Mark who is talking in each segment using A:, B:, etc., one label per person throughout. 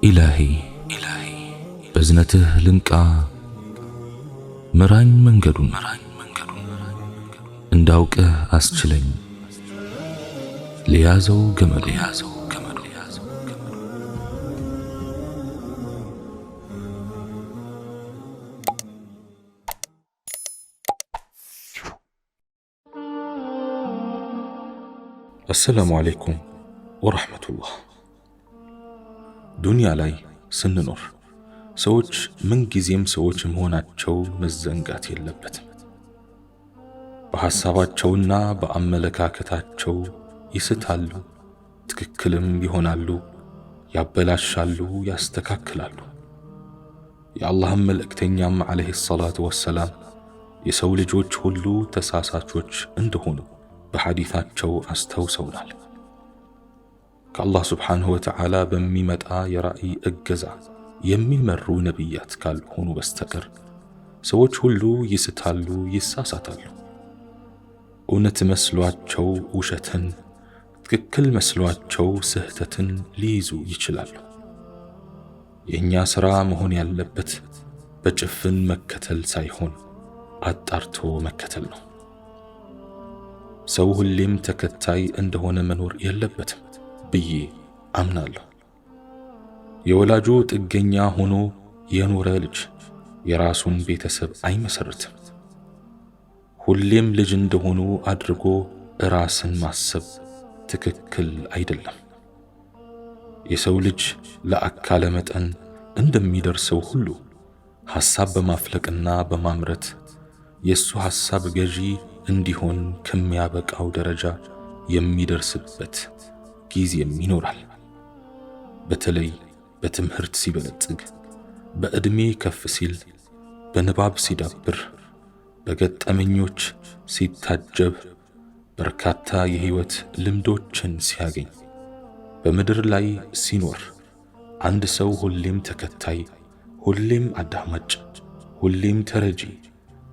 A: إلهي بزنته لنكا مران منجدون انداوك أسجلين ليازو جمل السلام عليكم ورحمة الله. ዱንያ ላይ ስንኖር ሰዎች ምን ጊዜም ሰዎች መሆናቸው መዘንጋት የለበትም። በሐሳባቸውና በአመለካከታቸው ይስታሉ፣ ትክክልም ይሆናሉ፣ ያበላሻሉ፣ ያስተካክላሉ። የአላህ መልእክተኛም አለይሂ ሰላቱ ወሰላም የሰው ልጆች ሁሉ ተሳሳቾች እንደሆኑ በሐዲታቸው አስተውሰውናል። ከአላህ ስብሓንሁ ወተዓላ በሚመጣ የራእይ እገዛ የሚመሩ ነቢያት ካልሆኑ በስተቀር ሰዎች ሁሉ ይስታሉ፣ ይሳሳታሉ። እውነት መስሏቸው ውሸትን፣ ትክክል መስሏቸው ስህተትን ሊይዙ ይችላሉ። የእኛ ሥራ መሆን ያለበት በጭፍን መከተል ሳይሆን አጣርቶ መከተል ነው። ሰው ሁሌም ተከታይ እንደሆነ መኖር የለበትም ብዬ አምናለሁ። የወላጁ ጥገኛ ሆኖ የኖረ ልጅ የራሱን ቤተሰብ አይመሰርትም። ሁሌም ልጅ እንደሆኑ አድርጎ ራስን ማሰብ ትክክል አይደለም። የሰው ልጅ ለአካለ መጠን እንደሚደርሰው ሁሉ ሐሳብ በማፍለቅና በማምረት የሱ ሐሳብ ገዢ እንዲሆን ከሚያበቃው ደረጃ የሚደርስበት ጊዜም ይኖራል። በተለይ በትምህርት ሲበለጽግ፣ በዕድሜ ከፍ ሲል፣ በንባብ ሲዳብር፣ በገጠመኞች ሲታጀብ፣ በርካታ የህይወት ልምዶችን ሲያገኝ፣ በምድር ላይ ሲኖር አንድ ሰው ሁሌም ተከታይ፣ ሁሌም አዳማጭ፣ ሁሌም ተረጂ፣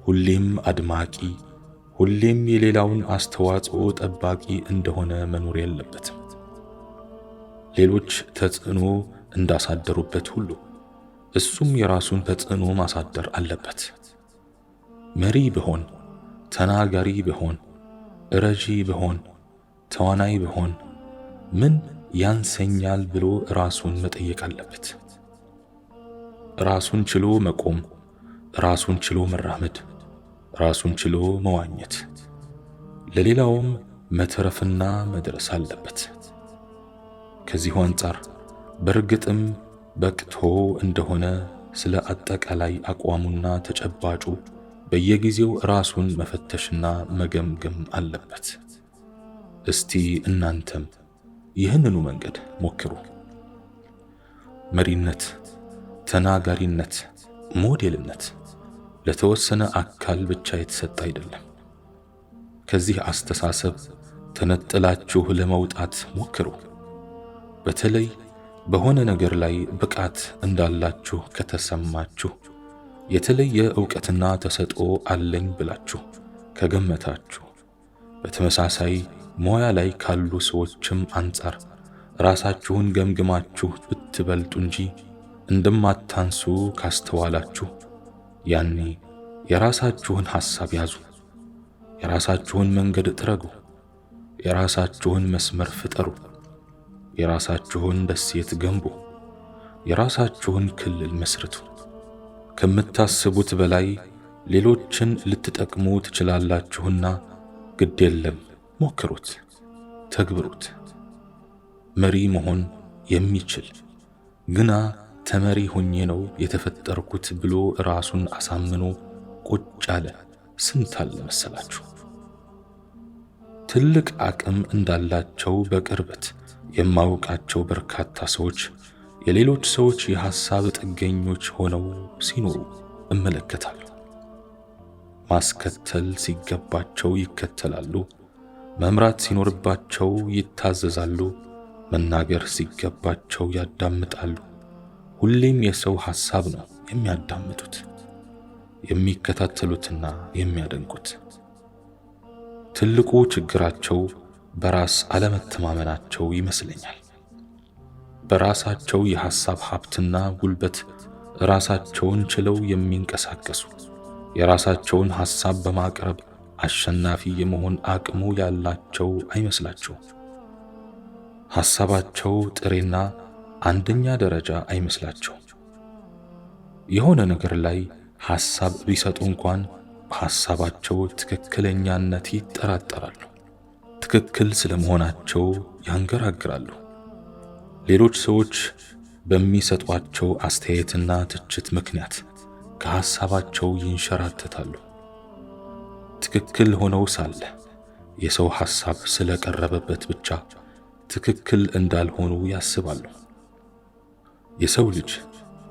A: ሁሌም አድማቂ፣ ሁሌም የሌላውን አስተዋጽኦ ጠባቂ እንደሆነ መኖር የለበትም። ሌሎች ተጽዕኖ እንዳሳደሩበት ሁሉ እሱም የራሱን ተጽዕኖ ማሳደር አለበት። መሪ ብሆን፣ ተናጋሪ ብሆን፣ ረጂ ብሆን፣ ተዋናይ ብሆን ምን ያንሰኛል ብሎ ራሱን መጠየቅ አለበት። ራሱን ችሎ መቆም፣ ራሱን ችሎ መራመድ፣ ራሱን ችሎ መዋኘት፣ ለሌላውም መተረፍና መድረስ አለበት። ከዚሁ አንጻር በርግጥም በቅቶ እንደሆነ ስለ አጠቃላይ አቋሙና ተጨባጩ በየጊዜው ራሱን መፈተሽና መገምገም አለበት። እስቲ እናንተም ይህንኑ መንገድ ሞክሩ። መሪነት፣ ተናጋሪነት፣ ሞዴልነት ለተወሰነ አካል ብቻ የተሰጠ አይደለም። ከዚህ አስተሳሰብ ተነጥላችሁ ለመውጣት ሞክሩ። በተለይ በሆነ ነገር ላይ ብቃት እንዳላችሁ ከተሰማችሁ፣ የተለየ ዕውቀትና ተሰጥኦ አለኝ ብላችሁ ከገመታችሁ፣ በተመሳሳይ ሙያ ላይ ካሉ ሰዎችም አንጻር ራሳችሁን ገምግማችሁ ብትበልጡ እንጂ እንደማታንሱ ካስተዋላችሁ፣ ያኔ የራሳችሁን ሐሳብ ያዙ፣ የራሳችሁን መንገድ ጥረጉ፣ የራሳችሁን መስመር ፍጠሩ፣ የራሳችሁን ደሴት ገንቡ፣ የራሳችሁን ክልል መስርቱ። ከምታስቡት በላይ ሌሎችን ልትጠቅሙ ትችላላችሁና ግድ የለም፣ ሞክሩት፣ ተግብሩት። መሪ መሆን የሚችል ግና ተመሪ ሆኜ ነው የተፈጠርኩት ብሎ ራሱን አሳምኖ ቁጭ ያለ ስንት አለ መሰላችሁ? ትልቅ አቅም እንዳላቸው በቅርበት የማውቃቸው በርካታ ሰዎች የሌሎች ሰዎች የሐሳብ ጥገኞች ሆነው ሲኖሩ እመለከታለሁ። ማስከተል ሲገባቸው ይከተላሉ፣ መምራት ሲኖርባቸው ይታዘዛሉ፣ መናገር ሲገባቸው ያዳምጣሉ። ሁሌም የሰው ሐሳብ ነው የሚያዳምጡት፣ የሚከታተሉትና የሚያደንቁት። ትልቁ ችግራቸው በራስ አለመተማመናቸው ይመስለኛል። በራሳቸው የሐሳብ ሀብትና ጉልበት ራሳቸውን ችለው የሚንቀሳቀሱ የራሳቸውን ሐሳብ በማቅረብ አሸናፊ የመሆን አቅሙ ያላቸው አይመስላቸውም። ሐሳባቸው ጥሬና አንደኛ ደረጃ አይመስላቸውም። የሆነ ነገር ላይ ሐሳብ ቢሰጡ እንኳን በሐሳባቸው ትክክለኛነት ይጠራጠራሉ። ትክክል ስለመሆናቸው ያንገራግራሉ። ሌሎች ሰዎች በሚሰጧቸው አስተያየትና ትችት ምክንያት ከሐሳባቸው ይንሸራተታሉ። ትክክል ሆነው ሳለ የሰው ሐሳብ ስለቀረበበት ብቻ ትክክል እንዳልሆኑ ያስባሉ። የሰው ልጅ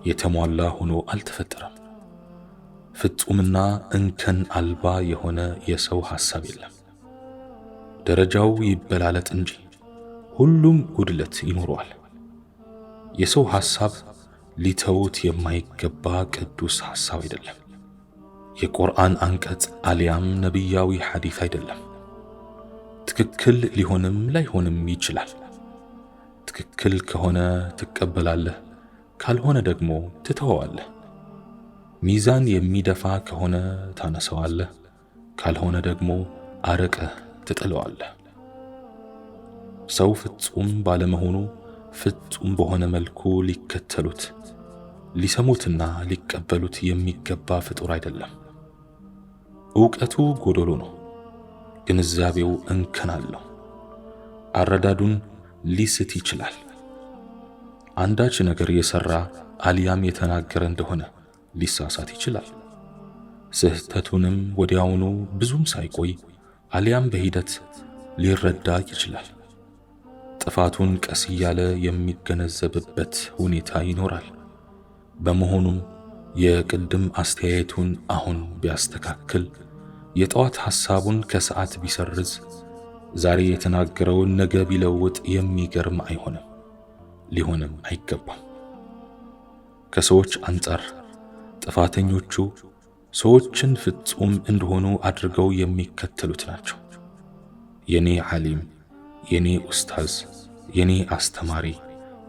A: የተሟላ ሆኖ አልተፈጠረም። ፍጹምና እንከን አልባ የሆነ የሰው ሐሳብ የለም። ደረጃው ይበላለጥ እንጂ ሁሉም ጉድለት ይኖረዋል። የሰው ሐሳብ ሊተውት የማይገባ ቅዱስ ሐሳብ አይደለም። የቁርአን አንቀጽ አሊያም ነቢያዊ ሐዲስ አይደለም። ትክክል ሊሆንም ላይሆንም ይችላል። ትክክል ከሆነ ትቀበላለህ፣ ካልሆነ ደግሞ ትተወዋለህ። ሚዛን የሚደፋ ከሆነ ታነሰዋለህ፣ ካልሆነ ደግሞ አርቀህ ትጥለዋለህ። ሰው ፍጹም ባለመሆኑ ፍጹም በሆነ መልኩ ሊከተሉት ሊሰሙትና ሊቀበሉት የሚገባ ፍጡር አይደለም። ዕውቀቱ ጎዶሎ ነው። ግንዛቤው እንከን አለው። አረዳዱን ሊስት ይችላል። አንዳች ነገር የሰራ አልያም የተናገረ እንደሆነ ሊሳሳት ይችላል። ስህተቱንም ወዲያውኑ ብዙም ሳይቆይ አልያም በሂደት ሊረዳ ይችላል። ጥፋቱን ቀስ እያለ የሚገነዘብበት ሁኔታ ይኖራል። በመሆኑም የቅድም አስተያየቱን አሁን ቢያስተካክል፣ የጠዋት ሐሳቡን ከሰዓት ቢሰርዝ፣ ዛሬ የተናገረውን ነገ ቢለውጥ የሚገርም አይሆንም፣ ሊሆንም አይገባም። ከሰዎች አንጻር ጥፋተኞቹ ሰዎችን ፍጹም እንደሆኑ አድርገው የሚከተሉት ናቸው። የኔ ዓሊም፣ የኔ ኡስታዝ፣ የኔ አስተማሪ፣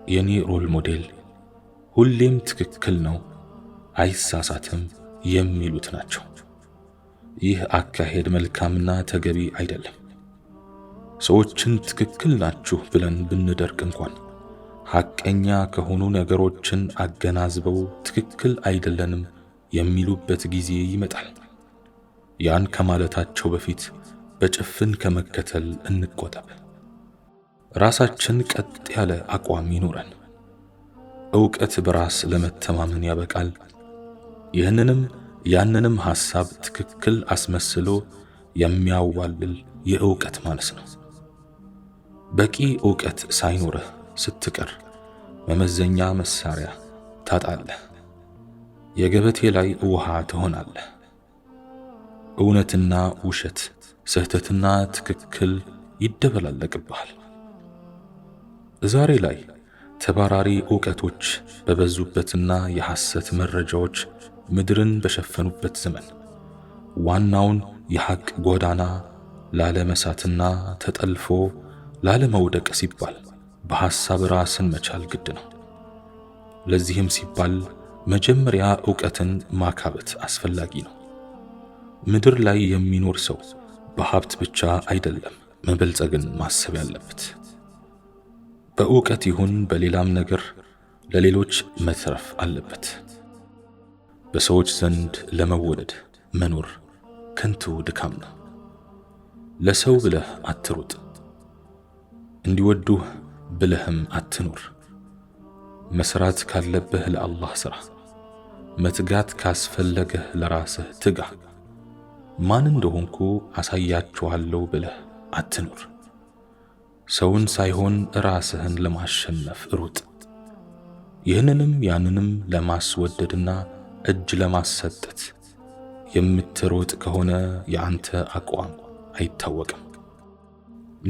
A: የኔ ሮል ሞዴል ሁሌም ትክክል ነው፣ አይሳሳትም የሚሉት ናቸው። ይህ አካሄድ መልካምና ተገቢ አይደለም። ሰዎችን ትክክል ናችሁ ብለን ብንደርቅ እንኳን ሐቀኛ ከሆኑ ነገሮችን አገናዝበው ትክክል አይደለንም የሚሉበት ጊዜ ይመጣል። ያን ከማለታቸው በፊት በጭፍን ከመከተል እንቆጠብ። ራሳችን ቀጥ ያለ አቋም ይኖረን። ዕውቀት በራስ ለመተማመን ያበቃል። ይህንንም ያንንም ሐሳብ ትክክል አስመስሎ የሚያዋልል የዕውቀት ማነስ ነው። በቂ ዕውቀት ሳይኖርህ ስትቀር መመዘኛ መሳሪያ ታጣለህ። የገበቴ ላይ ውሃ ትሆናለህ። እውነትና ውሸት፣ ስህተትና ትክክል ይደበላለቅብሃል። ዛሬ ላይ ተባራሪ ዕውቀቶች በበዙበትና የሐሰት መረጃዎች ምድርን በሸፈኑበት ዘመን ዋናውን የሐቅ ጎዳና ላለመሳትና ተጠልፎ ላለመውደቅ ሲባል በሐሳብ ራስን መቻል ግድ ነው። ለዚህም ሲባል መጀመሪያ ዕውቀትን ማካበት አስፈላጊ ነው። ምድር ላይ የሚኖር ሰው በሀብት ብቻ አይደለም መበልጸግን ማሰብ ያለበት። በዕውቀት ይሁን በሌላም ነገር ለሌሎች መትረፍ አለበት። በሰዎች ዘንድ ለመወደድ መኖር ከንቱ ድካም ነው። ለሰው ብለህ አትሩጥ፣ እንዲወዱህ ብለህም አትኑር። መስራት ካለብህ ለአላህ ሥራ፣ መትጋት ካስፈለገህ ለራስህ ትጋ። ማን እንደሆንኩ አሳያችኋለሁ ብለህ አትኑር። ሰውን ሳይሆን ራስህን ለማሸነፍ ሩጥ። ይህንንም ያንንም ለማስወደድና እጅ ለማሰጠት የምትሮጥ ከሆነ የአንተ አቋም አይታወቅም፣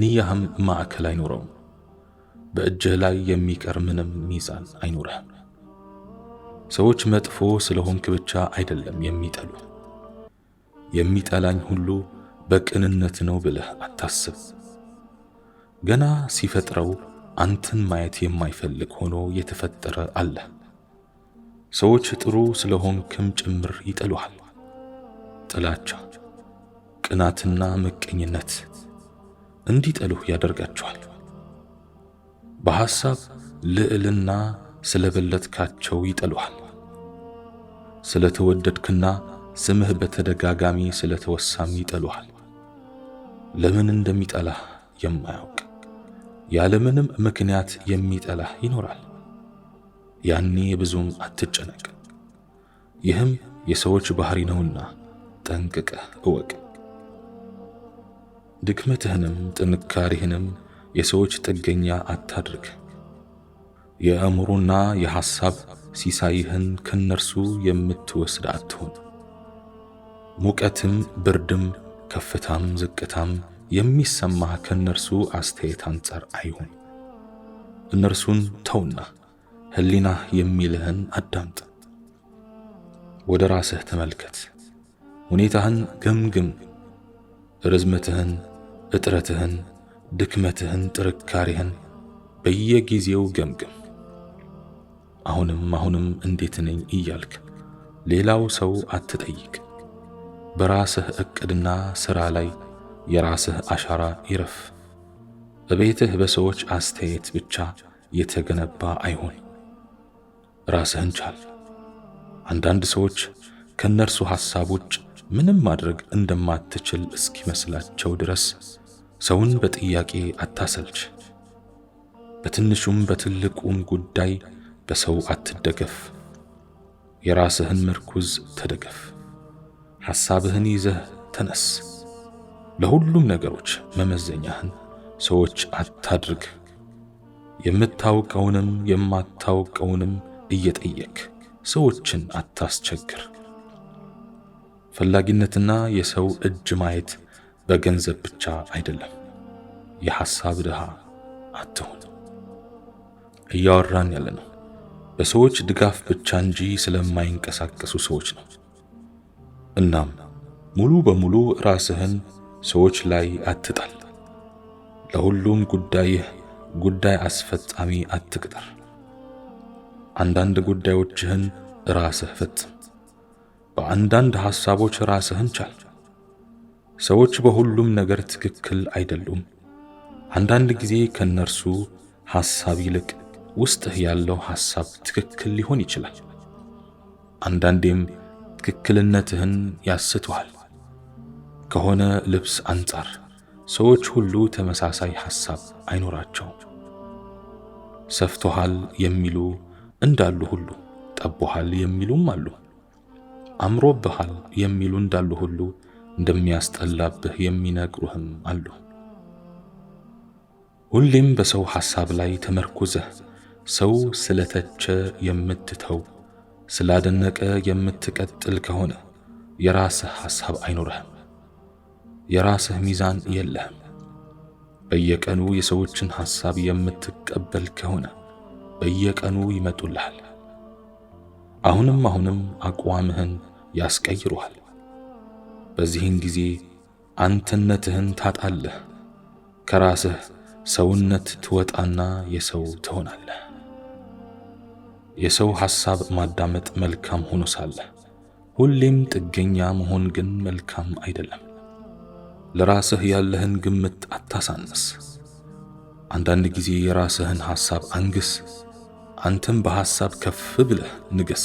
A: ንያህም ማዕከል አይኖረውም። በእጅህ ላይ የሚቀር ምንም ሚዛን አይኖርህም። ሰዎች መጥፎ ስለሆንክ ብቻ አይደለም የሚጠሉ። የሚጠላኝ ሁሉ በቅንነት ነው ብለህ አታስብ። ገና ሲፈጥረው አንተን ማየት የማይፈልግ ሆኖ የተፈጠረ አለ። ሰዎች ጥሩ ስለሆንክም ጭምር ይጠሉሃል። ጥላቻ፣ ቅናትና ምቀኝነት እንዲጠሉህ ያደርጋቸዋል። በሐሳብ ልዕልና ስለበለጥካቸው ይጠሉሃል። ስለተወደድክና ስምህ በተደጋጋሚ ስለተወሳም ይጠሉሃል። ለምን እንደሚጠላህ የማያውቅ ያለምንም ምክንያት የሚጠላህ ይኖራል። ያኔ ብዙም አትጨነቅ። ይህም የሰዎች ባህሪ ነውና ጠንቅቀህ እወቅ። ድክመትህንም ጥንካሬህንም የሰዎች ጥገኛ አታድርግ። የአእምሮና የሐሳብ ሲሳይህን ከነርሱ የምትወስድ አትሁን። ሙቀትም ብርድም ከፍታም ዝቅታም የሚሰማህ ከነርሱ አስተያየት አንጻር አይሁን። እነርሱን ተውና ህሊናህ የሚልህን አዳምጥ። ወደ ራስህ ተመልከት፣ ሁኔታህን ገምግም። ርዝመትህን፣ እጥረትህን፣ ድክመትህን፣ ጥንካሬህን በየጊዜው ገምግም። አሁንም እንዴት ነኝ እያልክ ሌላው ሰው አትጠይቅ። በራስህ እቅድና ሥራ ላይ የራስህ አሻራ ይረፍ። በቤትህ በሰዎች አስተያየት ብቻ የተገነባ አይሆን። ራስህን ቻል። አንዳንድ ሰዎች ከነርሱ ሐሳብ ውጭ ምንም ማድረግ እንደማትችል እስኪመስላቸው ድረስ ሰውን በጥያቄ አታሰልች። በትንሹም በትልቁም ጉዳይ በሰው አትደገፍ። የራስህን ምርኩዝ ተደገፍ። ሐሳብህን ይዘህ ተነስ። ለሁሉም ነገሮች መመዘኛህን ሰዎች አታድርግ። የምታውቀውንም የማታውቀውንም እየጠየቅ ሰዎችን አታስቸግር። ፈላጊነትና የሰው እጅ ማየት በገንዘብ ብቻ አይደለም። የሐሳብ ድሃ አትሁን። እያወራን ያለነው በሰዎች ድጋፍ ብቻ እንጂ ስለማይንቀሳቀሱ ሰዎች ነው። እናም ሙሉ በሙሉ ራስህን ሰዎች ላይ አትጣል። ለሁሉም ጉዳይ አስፈጻሚ አትቅጠር። አንዳንድ ጉዳዮችህን ራስህ ፈጽም። በአንዳንድ ሐሳቦች ራስህን ቻል። ሰዎች በሁሉም ነገር ትክክል አይደሉም። አንዳንድ ጊዜ ከነርሱ ሐሳብ ይልቅ ውስጥህ ያለው ሐሳብ ትክክል ሊሆን ይችላል። አንዳንዴም ትክክልነትህን ያስተዋል። ከሆነ ልብስ አንጻር ሰዎች ሁሉ ተመሳሳይ ሐሳብ አይኖራቸውም። ሰፍቶሃል የሚሉ እንዳሉ ሁሉ ጠቦሃል የሚሉም አሉ። አምሮብሃል የሚሉ እንዳሉ ሁሉ እንደሚያስጠላብህ የሚነግሩህም አሉ። ሁሌም በሰው ሐሳብ ላይ ተመርኩዘህ ሰው ስለተቸ የምትተው ስላደነቀ የምትቀጥል ከሆነ የራስህ ሐሳብ አይኖርህም። የራስህ ሚዛን የለህም። በየቀኑ የሰዎችን ሐሳብ የምትቀበል ከሆነ በየቀኑ ይመጡልሃል። አሁንም አቋምህን ያስቀይሩሃል። በዚህን ጊዜ አንተነትህን ታጣለህ። ከራስህ ሰውነት ትወጣና የሰው ትሆናለህ። የሰው ሐሳብ ማዳመጥ መልካም ሆኖ ሳለ ሁሌም ጥገኛ መሆን ግን መልካም አይደለም። ለራስህ ያለህን ግምት አታሳንስ። አንዳንድ ጊዜ የራስህን ሐሳብ አንግስ። አንተም በሐሳብ ከፍ ብለህ ንገስ።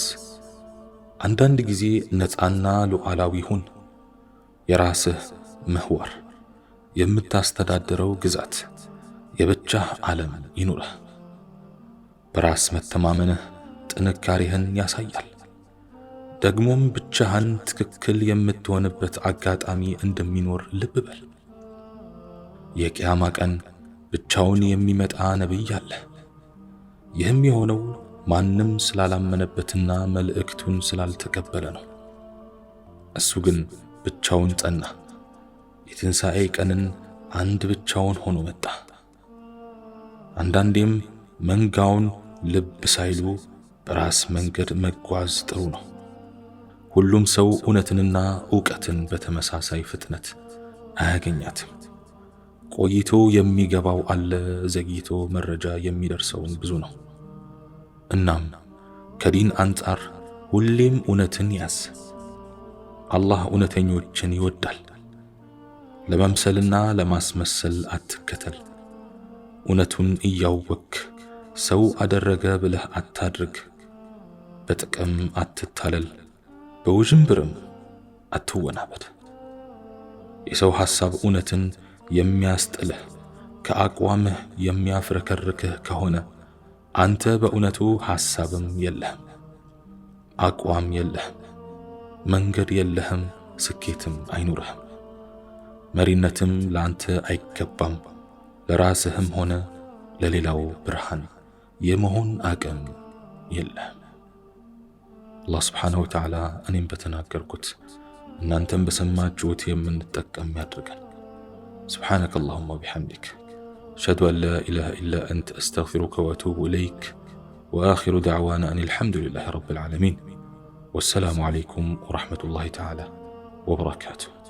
A: አንዳንድ ጊዜ ነፃና ሉዓላዊ ሁን። የራስህ ምህዋር፣ የምታስተዳድረው ግዛት፣ የብቻህ ዓለም ይኑርህ። በራስ መተማመንህ ጥንካሬህን ያሳያል። ደግሞም ብቻህን ትክክል የምትሆንበት አጋጣሚ እንደሚኖር ልብ በል። የቂያማ ቀን ብቻውን የሚመጣ ነቢይ አለ። ይህም የሆነው ማንም ስላላመነበትና መልእክቱን ስላልተቀበለ ነው። እሱ ግን ብቻውን ጸና። የትንሣኤ ቀንን አንድ ብቻውን ሆኖ መጣ። አንዳንዴም መንጋውን ልብ ሳይሉ በራስ መንገድ መጓዝ ጥሩ ነው። ሁሉም ሰው እውነትንና ዕውቀትን በተመሳሳይ ፍጥነት አያገኛትም። ቆይቶ የሚገባው አለ፣ ዘግይቶ መረጃ የሚደርሰውን ብዙ ነው። እናም ከዲን አንጻር ሁሌም እውነትን ያዝ። አላህ እውነተኞችን ይወዳል። ለመምሰልና ለማስመሰል አትከተል። እውነቱን እያወክ ሰው አደረገ ብለህ አታድርግ። በጥቅም አትታለል፣ በውዥንብርም አትወናበድ። የሰው ሐሳብ እውነትን የሚያስጥልህ ከአቋምህ የሚያፍረከርክህ ከሆነ አንተ በእውነቱ ሐሳብም የለህም፣ አቋም የለህም፣ መንገድ የለህም፣ ስኬትም አይኑርህም። መሪነትም ላንተ አይገባም። ለራስህም ሆነ ለሌላው ብርሃን የመሆን አቅም የለህም። አላህ ስብሓነሁ ወተዓላ እኔም በተናገርኩት እናንተም በሰማችሁት የምንጠቀም ያድርገን። سبحانك اللهم وبحمدك أشهد أن لا إله إلا أنت أستغفرك وأتوب إليك وآخر دعوانا أن الحمد لله رب العالمين والسلام عليكم ورحمة الله تعالى وبركاته.